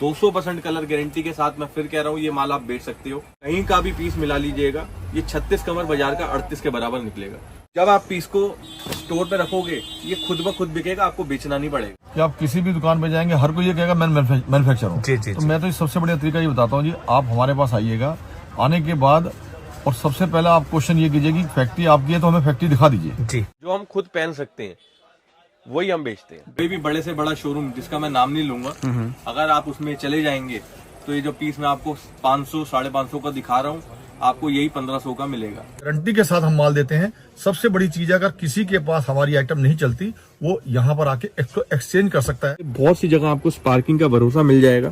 200% colour guarantee के साथ मैं फिर कह रहा हूँ, ये माल आप बेच सकते हो। कहीं का भी पीस मिला लीजिएगा, ये 36 कमर बाजार का 38 के बराबर निकलेगा। जब आप पीस को स्टोर पे रखोगे, ये खुद ब खुद बिकेगा, आपको बेचना नहीं पड़ेगा। कि आप किसी भी दुकान पे जाएंगे, हर कोई ये कहेगा मैं मैन्युफैक्चरर हूँ। तो मैं तो सबसे बढ़िया तरीका ये बताता हूँ जी, आप हमारे पास आइएगा, आने के बाद और सबसे पहला आप क्वेश्चन ये कीजिए कि फैक्ट्री आपकी है तो हमें फैक्ट्री दिखा दीजिए जी। जो हम खुद पहन सकते हैं वही हम बेचते हैं। कोई भी बड़े से बड़ा शोरूम जिसका मैं नाम नहीं लूंगा, अगर आप उसमें चले जाएंगे तो ये जो पीस मैं आपको 500 550 का दिखा रहा हूँ, आपको यही 1500 का मिलेगा। गारंटी के साथ हम माल देते हैं। सबसे बड़ी चीज है, अगर किसी के पास हमारी आइटम नहीं चलती, वो यहाँ पर आके एक्सचेंज कर सकता है। बहुत सी जगह आपको स्पार्किंग का भरोसा मिल जाएगा।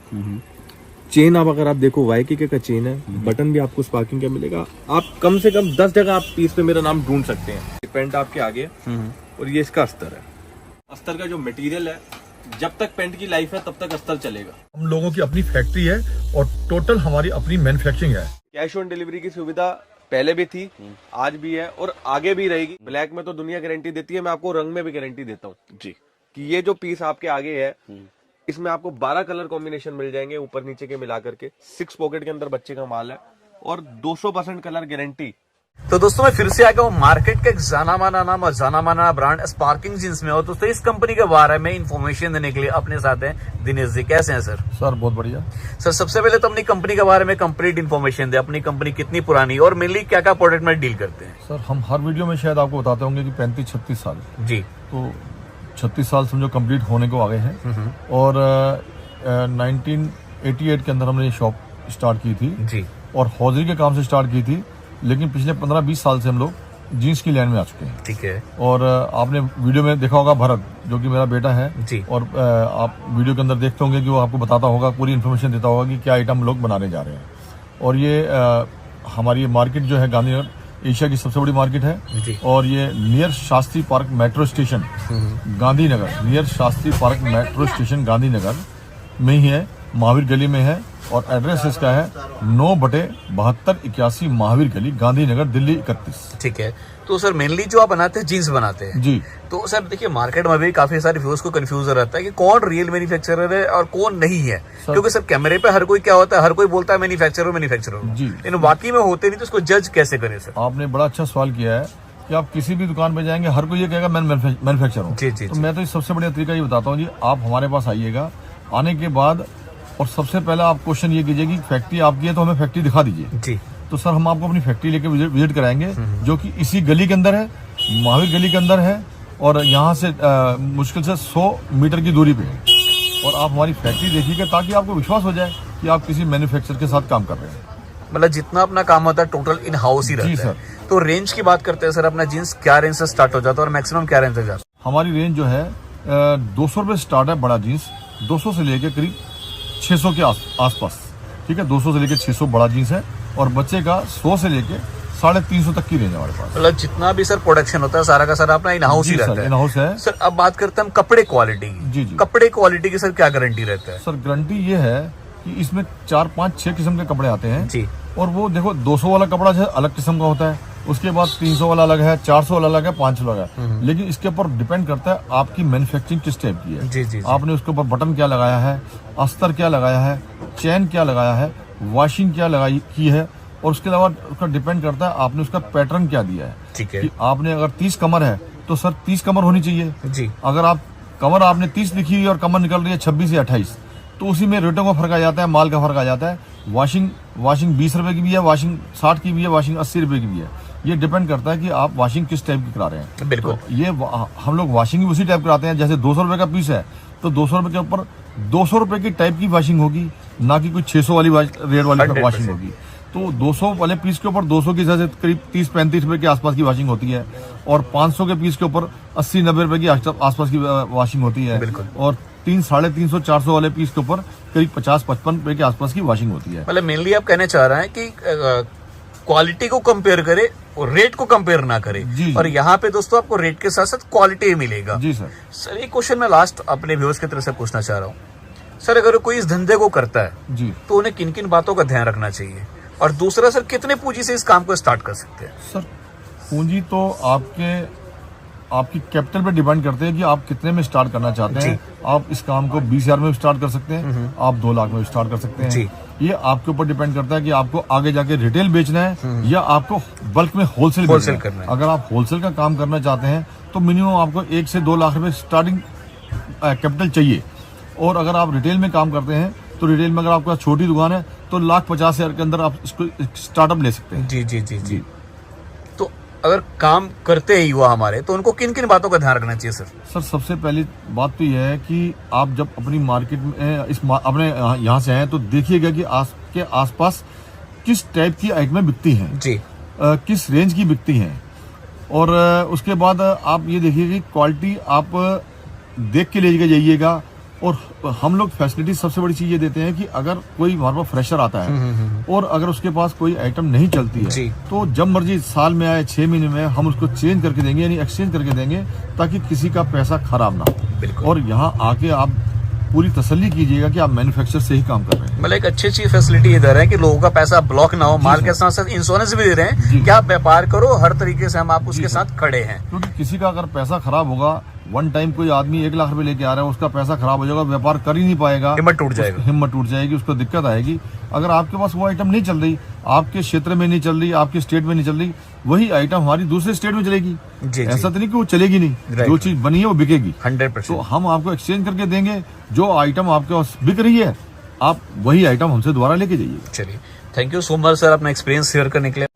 चेन आप अगर आप देखो YKK का चेन है, बटन भी आपको स्पार्किंग का मिलेगा। आप कम से कम 10 जगह आप पीस पे मेरा नाम ढूंढ सकते हैं। पेंट आपके आगे और ये इसका अस्तर है। अस्तर का जो मटेरियल है, जब तक पेंट की लाइफ है तब तक अस्तर चलेगा। हम लोगों की अपनी फैक्ट्री है और टोटल हमारी अपनी मैन्युफैक्चरिंग है। कैश ऑन डिलीवरी की सुविधा पहले भी थी, आज भी है और आगे भी रहेगी। ब्लैक में तो दुनिया गारंटी देती है, मैं आपको रंग में भी गारंटी देता हूँ जी, कि ये जो पीस आपके आगे है, इसमें आपको 12 कलर कॉम्बिनेशन मिल जाएंगे ऊपर नीचे के मिला करके। 6 पॉकेट के अंदर बच्चे का माल है और 200% कलर गारंटी। तो दोस्तों मैं फिर से आ गया हूँ मार्केट का एक जाना माना नाम और जाना माना ब्रांड स्पार्किंग जींस में। और दोस्तों इस कंपनी के बारे में इन्फॉर्मेशन देने के लिए अपने साथ हैं दिनेश जी। कैसे हैं सर? सर बहुत बढ़िया सर। सबसे पहले तो अपनी कंपनी के बारे में कंप्लीट इन्फॉर्मेशन दे, अपनी कंपनी कितनी पुरानी और मेनली क्या क्या प्रोडक्ट में डील करते हैं। सर, हम हर वीडियो में शायद आपको बताते होंगे कि 35-36 साल जी, तो 36 साल समझो कंप्लीट होने को आ गए हैं। और 1988 के अंदर हमने ये शॉप स्टार्ट की थी जी, और हौजरी के काम से स्टार्ट की थी, लेकिन पिछले 15-20 साल से हम लोग जीन्स की लाइन में आ चुके हैं। ठीक है। और आपने वीडियो में देखा होगा भरत, जो कि मेरा बेटा है जी, और आप वीडियो के अंदर देखते होंगे कि वो आपको बताता होगा, पूरी इन्फॉर्मेशन देता होगा कि क्या आइटम लोग बनाने जा रहे हैं। और ये हमारी मार्केट जो है गांधीनगर एशिया की सबसे बड़ी मार्केट है जी। और ये near Shastri park metro station Gandhinagar, near Shastri park metro station Gandhinagar में ही है, महावीर गली में है। और एड्रेस इसका है 9/7281 महावीर गली, गांधीनगर, दिल्ली 31। ठीक है। तो सर मेनली जो आप बनाते हैं जीन्स बनाते हैं जी। तो सर देखिए मार्केट में भी काफी सारे व्यूअर्स को कंफ्यूज रहता है कि कौन रियल मैन्युफैक्चरर है और कौन नहीं है। क्योंकि सर कैमरे पे हर कोई क्या होता है, हर कोई बोलता है मैन्युफैक्चरर जी, लेकिन वाकई में होते नहीं, तो उसको जज कैसे करें सर? आपने बड़ा अच्छा सवाल किया है कि आप किसी भी दुकान पे जाएंगे, हर कोई ये कहेगा मैं मैन्युफैक्चरर हूँ। जी जी। तो मैं तो सबसे बढ़िया तरीका ये बताता हूँ जी, आप हमारे पास आइएगा, आने के बाद और सबसे पहला आप क्वेश्चन ये कीजिए कि फैक्ट्री आपकी है तो हमें फैक्ट्री दिखा दीजिए जी। तो सर हम आपको अपनी फैक्ट्री लेके विजिट कराएंगे, जो कि इसी गली के अंदर है, महावीर गली के अंदर है और यहाँ से मुश्किल से 100 मीटर की दूरी पे है। और आप हमारी फैक्ट्री देखिएगा ताकि आपको विश्वास हो जाए कि आप किसी मैन्युफैक्चरर के साथ काम कर रहे हैं। मतलब जितना अपना काम होता है टोटल इन हाउस ही रहता है। जी सर। तो रेंज की बात करते हैं सर, अपना जीन्स क्या रेंज से स्टार्ट हो जाता है और मैक्सिमम क्या रेंज तक जाता है? हमारी रेंज जो है 200 रुपये स्टार्ट है बड़ा जीन्स, 200 से लेके करीब 600 के आसपास। ठीक है, 200 से लेके 600 बड़ा जीन्स है और बच्चे का 100 से लेके 350 तक की रेंज है हमारे पास। मतलब जितना भी सर प्रोडक्शन होता है सारा का सारा अपना इन हाउस ही रहता है। इन हाउस है सर। अब बात करते हैं हम कपड़े क्वालिटी की। जी जी। कपड़े क्वालिटी की सर क्या गारंटी रहता है? सर गारंटी ये है कि इसमें 4, 5, 6 किस्म के कपड़े आते हैं जी। और वो देखो 200 वाला कपड़ा जो है अलग किस्म का होता है, उसके बाद 300 वाला अलग है, 400 वाला अलग है, 500 अलग है। लेकिन इसके ऊपर डिपेंड करता है आपकी मैन्युफैक्चरिंग किस टाइप की है। जी जी। आपने उसके ऊपर बटन क्या लगाया है, अस्तर क्या लगाया है, चैन क्या लगाया है, वॉशिंग क्या लगाई की है, और उसके अलावा उसका डिपेंड करता है आपने उसका पैटर्न क्या दिया है। ठीक है। कि आपने अगर 30 कमर है तो सर 30 कमर होनी चाहिए जी। अगर आप कमर आपने 30 लिखी हुई और कमर निकल रही है 26 या 28, तो उसी में रेटों का फर्क आ जाता है, माल का फर्क आ जाता है। वॉशिंग 20 रुपए की भी है, वॉशिंग 60 की भी है, वॉशिंग 80 रुपए की भी है। ये डिपेंड करता है कि आप वॉशिंग किस टाइप की करा रहे हैं। बिल्कुल। तो ये हम लोग वॉशिंग भी उसी टाइप कराते हैं, जैसे 200 रुपए का पीस है तो 200 रुपए के ऊपर 200 रुपए की टाइप की वॉशिंग होगी, ना कि कोई 600 वाली रेट वाली वॉशिंग होगी। तो 200 वाले पीस के ऊपर 200 की जैसे करीब 30-35 रुपए के आसपास की वॉशिंग होती है और 500 के पीस के ऊपर 80-90 रुपए की आसपास की वॉशिंग होती है। बिल्कुल। और 300, 400 वाले पीस के ऊपर करीब 50-55 रुपए के आसपास की वॉशिंग होती है। मतलब मेनली आप कहना चाह रहे हैं कि क्वालिटी को कंपेयर करे और रेट को कंपेयर ना करे। जी। और यहाँ पे दोस्तों आपको रेट के साथ साथ क्वालिटी मिलेगा। जी सर। सर एक क्वेश्चन मैं लास्ट अपने व्यूअर्स की तरफ से पूछना चाह रहा हूँ सर, अगर कोई इस धंधे को करता है जी तो उन्हें किन किन बातों का ध्यान रखना चाहिए? और दूसरा सर, कितने पूंजी से इस काम को स्टार्ट कर सकते हैं? सर पूंजी तो आपके आपकी कैपिटल पे डिपेंड करते हैं कि आप कितने में स्टार्ट करना चाहते हैं। आप इस काम को 20,000 में स्टार्ट कर सकते हैं, आप 2 लाख में स्टार्ट कर सकते हैं। ये आपके ऊपर डिपेंड करता है कि आपको आगे जाके रिटेल बेचना है या आपको बल्क में होलसेल करना है। अगर आप होलसेल का काम करना चाहते हैं तो मिनिमम आपको 1 से 2 लाख रुपए स्टार्टिंग कैपिटल चाहिए। और अगर आप रिटेल में काम करते हैं तो रिटेल में अगर आपका छोटी दुकान है तो 1,50,000 के अंदर आप इसको स्टार्टअप ले सकते हैं। जी। तो अगर काम करते हैं युवा हमारे, तो उनको किन किन बातों का ध्यान रखना चाहिए सर? सबसे पहली बात तो यह है कि आप जब अपनी मार्केट में अपने यहाँ से आए तो देखिएगा कि आपके आसपास किस टाइप की आइटमें बिकती हैं जी, किस रेंज की बिकती हैं। और उसके बाद आप ये देखिए कि क्वालिटी आप देख के लेके जाइएगा। और हम लोग फैसिलिटी सबसे बड़ी चीज ये देते हैं कि अगर कोई हमारे पास फ्रेशर आता है और अगर उसके पास कोई आइटम नहीं चलती है तो जब मर्जी साल में आए 6 महीने में हम उसको चेंज करके देंगे, यानी एक्सचेंज करके देंगे, ताकि किसी का पैसा खराब ना हो। और यहाँ आके आप पूरी तसल्ली कीजिएगा कि आप मैन्युफैक्चर से ही काम कर रहे हैं। मतलब एक अच्छी फैसिलिटी ये दे रहे हैं कि लोगों का पैसा ब्लॉक ना हो, माल के साथ साथ इंश्योरेंस भी दे रहे हैं कि आप व्यापार करो, हर तरीके से हम आप उसके साथ खड़े हैं। क्योंकि किसी का अगर पैसा खराब होगा, वन टाइम कोई आदमी 1 लाख रुपए लेके आ रहा है, उसका पैसा खराब हो जाएगा, व्यापार कर ही नहीं पाएगा, हिम्मत टूट जाएगी, उसको दिक्कत आएगी। अगर आपके पास वो आइटम नहीं चल रही, आपके क्षेत्र में नहीं चल रही, आपके स्टेट में नहीं चल रही, वही आइटम हमारी दूसरे स्टेट में चलेगी। ऐसा तो नहीं कि वो चलेगी नहीं, जो चीज बनी है वो बिकेगी 100%। तो हम आपको एक्सचेंज करके देंगे, जो आइटम आपके पास बिक रही है आप वही आइटम हमसे दोबारा लेके जाइए। चलिए, thank you so much sir अपना एक्सपीरियंस शेयर करने के लिए।